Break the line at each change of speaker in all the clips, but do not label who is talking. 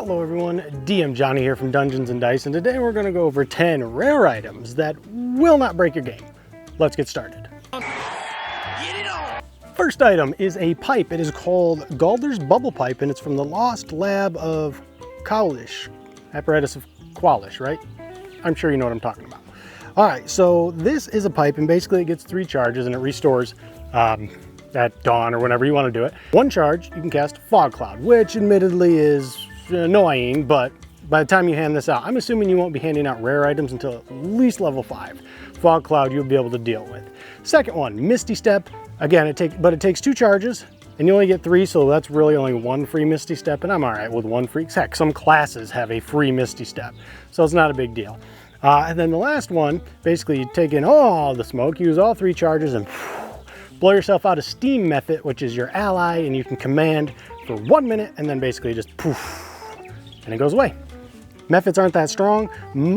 Hello everyone, DM Johnny here from Dungeons & Dice, and today we're going to go over 10 rare items that will not break your game. Let's get started. First item is a pipe. It is called Galder's Bubble Pipe, and it's from the Lost Lab of Qualish. Apparatus of Qualish, right? I'm sure you know what I'm talking about. Alright, so this is a pipe, and basically it gets 3 charges, and it restores at dawn or whenever you want to do it. 1 charge, you can cast Fog Cloud, which admittedly is annoying, but by the time you hand this out, I'm assuming you won't be handing out rare items until at least level 5. Fog Cloud you'll be able to deal with. Second one, Misty Step. Again, it takes 2 charges, and you only get 3, so that's really only 1 free Misty Step, and I'm alright with 1 free. Heck, some classes have a free Misty Step, so it's not a big deal. And then the last one, basically you take in all the smoke, use all 3 charges, and blow yourself out a steam method, which is your ally, and you can command for 1 minute, and then basically just poof, and it goes away. Methods aren't that strong.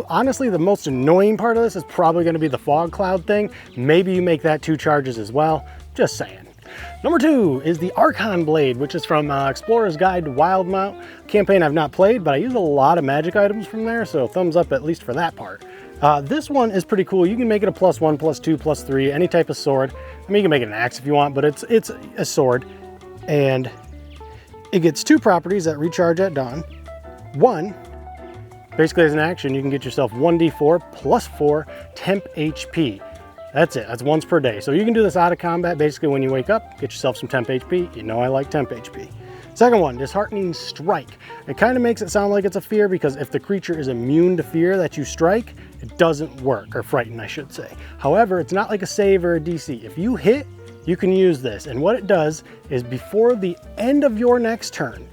Honestly, the most annoying part of this is probably going to be the Fog Cloud thing. Maybe you make that 2 charges as well. Just saying. Number 2 is the Archon Blade, which is from Explorer's Guide to Wildmount. Campaign I've not played, but I use a lot of magic items from there, so thumbs up at least for that part. This one is pretty cool. You can make it a +1, +2, +3, any type of sword. I mean, you can make it an axe if you want, but it's a sword. And it gets 2 properties that recharge at dawn. 1, basically as an action, you can get yourself 1d4 +4 temp HP. That's it, that's once per day. So you can do this out of combat, basically when you wake up, get yourself some temp HP. You know I like temp HP. Second one, Disheartening Strike. It kind of makes it sound like it's a fear because if the creature is immune to fear that you strike, it doesn't work, or frighten I should say. However, it's not like a save or a DC. If you hit, you can use this. And what it does is before the end of your next turn,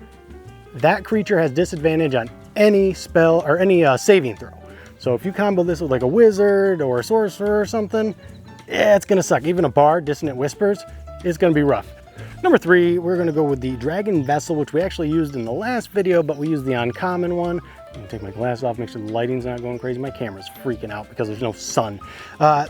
that creature has disadvantage on any spell or any saving throw. So if you combo this with like a wizard or a sorcerer or something, yeah, it's gonna suck. Even a bard, Dissonant Whispers, it's gonna be rough. Number 3, we're gonna go with the Dragon Vessel, which we actually used in the last video, but we used the uncommon one. I'm gonna take my glasses off, make sure the lighting's not going crazy. My camera's freaking out because there's no sun.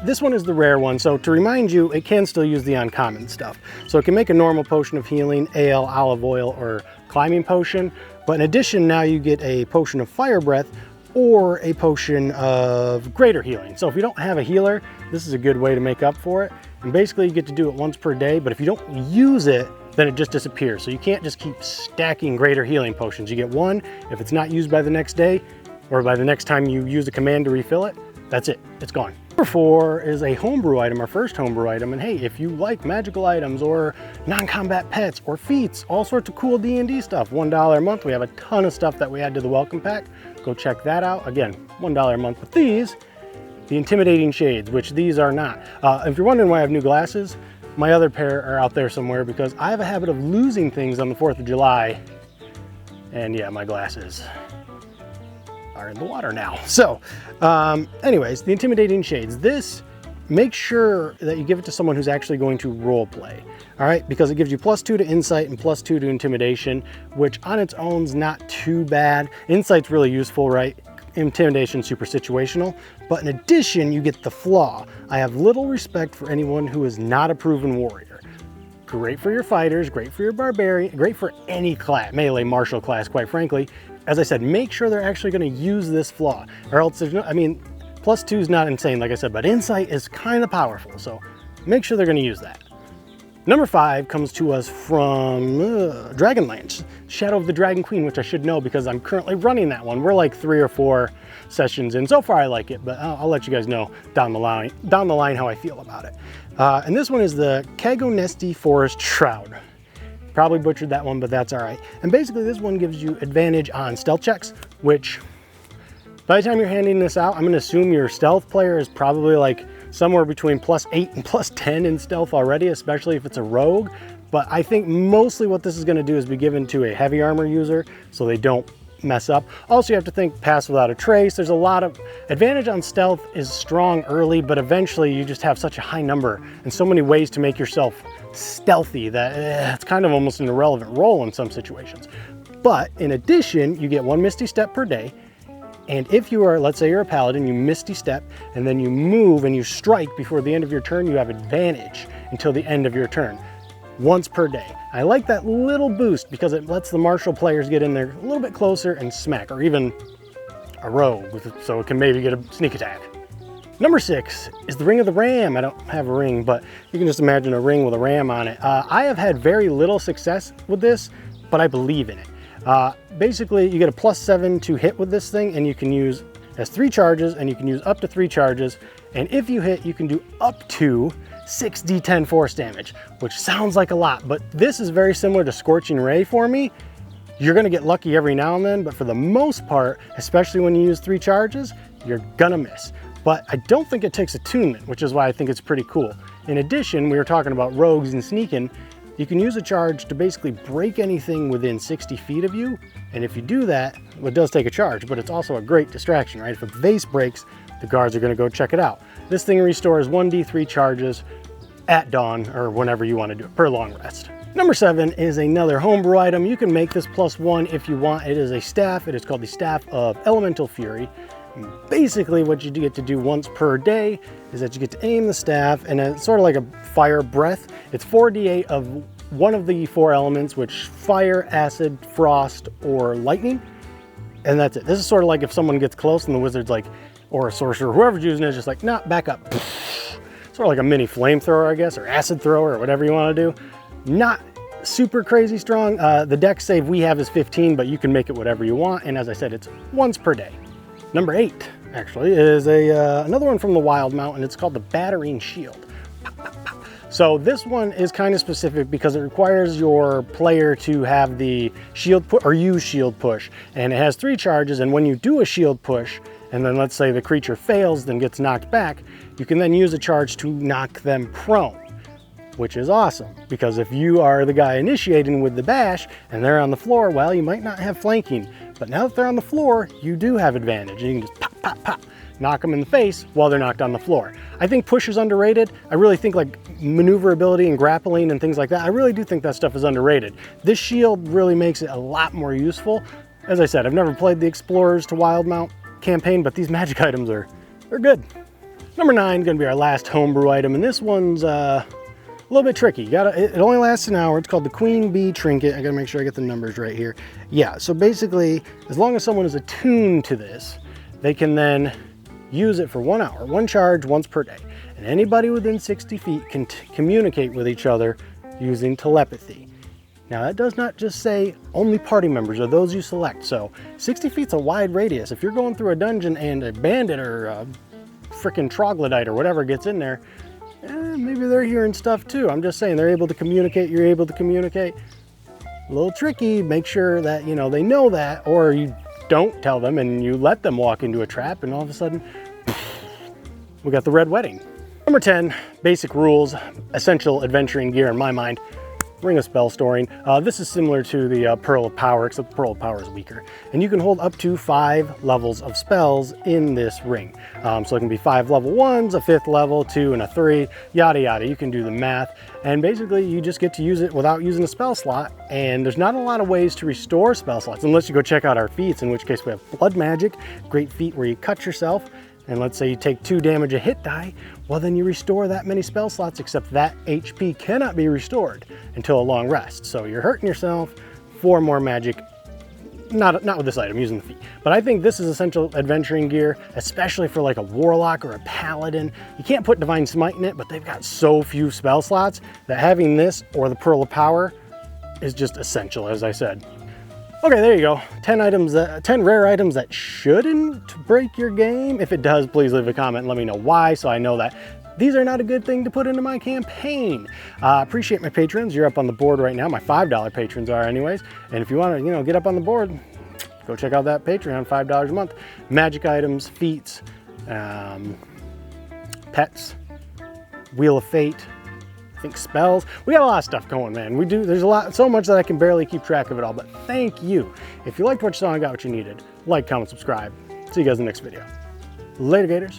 This one is the rare one, so to remind you, it can still use the uncommon stuff. So it can make a normal potion of healing, ale, olive oil, or climbing potion, but in addition, now you get a potion of fire breath or a potion of greater healing. So if you don't have a healer, this is a good way to make up for it. And basically you get to do it once per day, but if you don't use it, then it just disappears. So you can't just keep stacking greater healing potions. You get 1, if it's not used by the next day, or by the next time you use a command to refill it, that's it, it's gone. Number 4 is a homebrew item, our first homebrew item. And hey, if you like magical items or non-combat pets or feats, all sorts of cool D&D stuff, $1 a month. We have a ton of stuff that we add to the welcome pack. Go check that out. Again, $1 a month with these. The Intimidating Shades, which these are not. If you're wondering why I have new glasses, my other pair are out there somewhere because I have a habit of losing things on the 4th of July. And yeah, my glasses are in the water now. So anyways, the Intimidating Shades. This, make sure that you give it to someone who's actually going to role play. All right, because it gives you +2 to insight and +2 to intimidation, which on its own is not too bad. Insight's really useful, right? Intimidation, super situational. But in addition, you get the flaw. I have little respect for anyone who is not a proven warrior. Great for your fighters, great for your barbarian, great for any class, melee, martial class, quite frankly. As I said, make sure they're actually going to use this flaw, or else there's no, I mean, +2 is not insane, like I said, but insight is kind of powerful, so make sure they're going to use that. Number 5 comes to us from Dragonlance, Shadow of the Dragon Queen, which I should know because I'm currently running that one. We're like 3 or 4 sessions in. So far I like it, but I'll let you guys know down the line how I feel about it. And this one is the Kagonesti Forest Shroud. Probably butchered that one, but that's all right. And basically this one gives you advantage on stealth checks, which by the time you're handing this out, I'm gonna assume your stealth player is probably like somewhere between +8 and +10 in stealth already, especially if it's a rogue. But I think mostly what this is gonna do is be given to a heavy armor user so they don't mess up. Also, you have to think pass without a trace. There's a lot of advantage on stealth is strong early, but eventually you just have such a high number and so many ways to make yourself stealthy that it's kind of almost an irrelevant role in some situations. But in addition, you get 1 Misty Step per day. And if you are, let's say you're a paladin, you Misty Step, and then you move and you strike before the end of your turn, you have advantage until the end of your turn. once per day. I like that little boost because it lets the martial players get in there a little bit closer and smack, or even a rogue, so it can maybe get a sneak attack. Number 6 is the Ring of the Ram. I don't have a ring, but you can just imagine a ring with a ram on it. I have had very little success with this, but I believe in it. Basically, you get a +7 to hit with this thing, and you can use as 3 charges, and you can use up to 3 charges. And if you hit, you can do up to 6d10 force damage, which sounds like a lot, but this is very similar to Scorching Ray for me. You're gonna get lucky every now and then, but for the most part, especially when you use 3 charges, you're gonna miss. But I don't think it takes attunement, which is why I think it's pretty cool. In addition, we were talking about rogues and sneaking. You can use a charge to basically break anything within 60 feet of you. And if you do that, well, it does take a charge, but it's also a great distraction, right? If a vase breaks, the guards are gonna go check it out. This thing restores 1d3 charges at dawn, or whenever you wanna do it, per long rest. Number 7 is another homebrew item. You can make this +1 if you want. It is a staff. It is called the Staff of Elemental Fury. And basically what you get to do once per day is that you get to aim the staff, and it's sort of like a fire breath. It's 4d8 of one of the 4 elements, which fire, acid, frost, or lightning. And that's it. This is sort of like if someone gets close and the wizard's like, or a sorcerer, whoever's using it is just like, nah, back up. Sort of like a mini flamethrower, I guess, or acid thrower, or whatever you want to do. Not super crazy strong. The dex save we have is 15, but you can make it whatever you want. And as I said, it's once per day. Number 8, actually, is another one from the Wild Mountain. It's called the Battering Shield. So this one is kind of specific because it requires your player to have the shield push, or use shield push. And it has 3 charges, and when you do a shield push, and then let's say the creature fails, then gets knocked back, you can then use a charge to knock them prone, which is awesome, because if you are the guy initiating with the bash and they're on the floor, well, you might not have flanking, but now that they're on the floor, you do have advantage. You can just pop, pop, pop, knock them in the face while they're knocked on the floor. I think push is underrated. I really think like maneuverability and grappling and things like that, I really do think that stuff is underrated. This shield really makes it a lot more useful. As I said, I've never played the Explorers to Wildmount campaign, but these magic items they're good. Number 9 gonna be our last homebrew item, and this one's a little bit tricky. It only lasts an hour. It's called the Queen Bee Trinket. I gotta make sure I get the numbers right here. Yeah, so basically, as long as someone is attuned to this, they can then use it for 1 hour, 1 charge once per day. And anybody within 60 feet can communicate with each other using telepathy. Now that does not just say only party members or those you select. So 60 feet's a wide radius. If you're going through a dungeon and a bandit or a frickin' troglodyte or whatever gets in there, maybe they're hearing stuff too. I'm just saying, they're able to communicate, you're able to communicate. A little tricky, make sure that, you know, they know that, or you don't tell them and you let them walk into a trap and all of a sudden, we got the Red Wedding. Number 10, basic rules, essential adventuring gear in my mind. Ring of Spell Storing. This is similar to the Pearl of Power, except the Pearl of Power is weaker. And you can hold up to 5 levels of spells in this ring. So it can be 5 level 1s, a 5th level, 2, and a 3, yada yada. You can do the math. And basically you just get to use it without using a spell slot. And there's not a lot of ways to restore spell slots, unless you go check out our feats, in which case we have Blood Magic, great feat where you cut yourself. And let's say you take 2 damage a hit die, well then you restore that many spell slots, except that HP cannot be restored until a long rest. So you're hurting yourself for more magic, not with this item, using the feat. But I think this is essential adventuring gear, especially for like a warlock or a paladin. You can't put Divine Smite in it, but they've got so few spell slots that having this or the Pearl of Power is just essential, as I said. Okay, there you go. 10 rare items that shouldn't break your game. If it does, please leave a comment and let me know why, so I know that these are not a good thing to put into my campaign. Appreciate my patrons. You're up on the board right now. My $5 patrons are anyways. And if you want to, get up on the board, go check out that Patreon, $5 a month. Magic items, feats, pets, Wheel of Fate, I think spells. We got a lot of stuff going, man. There's so much that I can barely keep track of it all, but thank you. If you liked what you saw and got what you needed, like, comment, subscribe. See you guys in the next video. Later, Gators.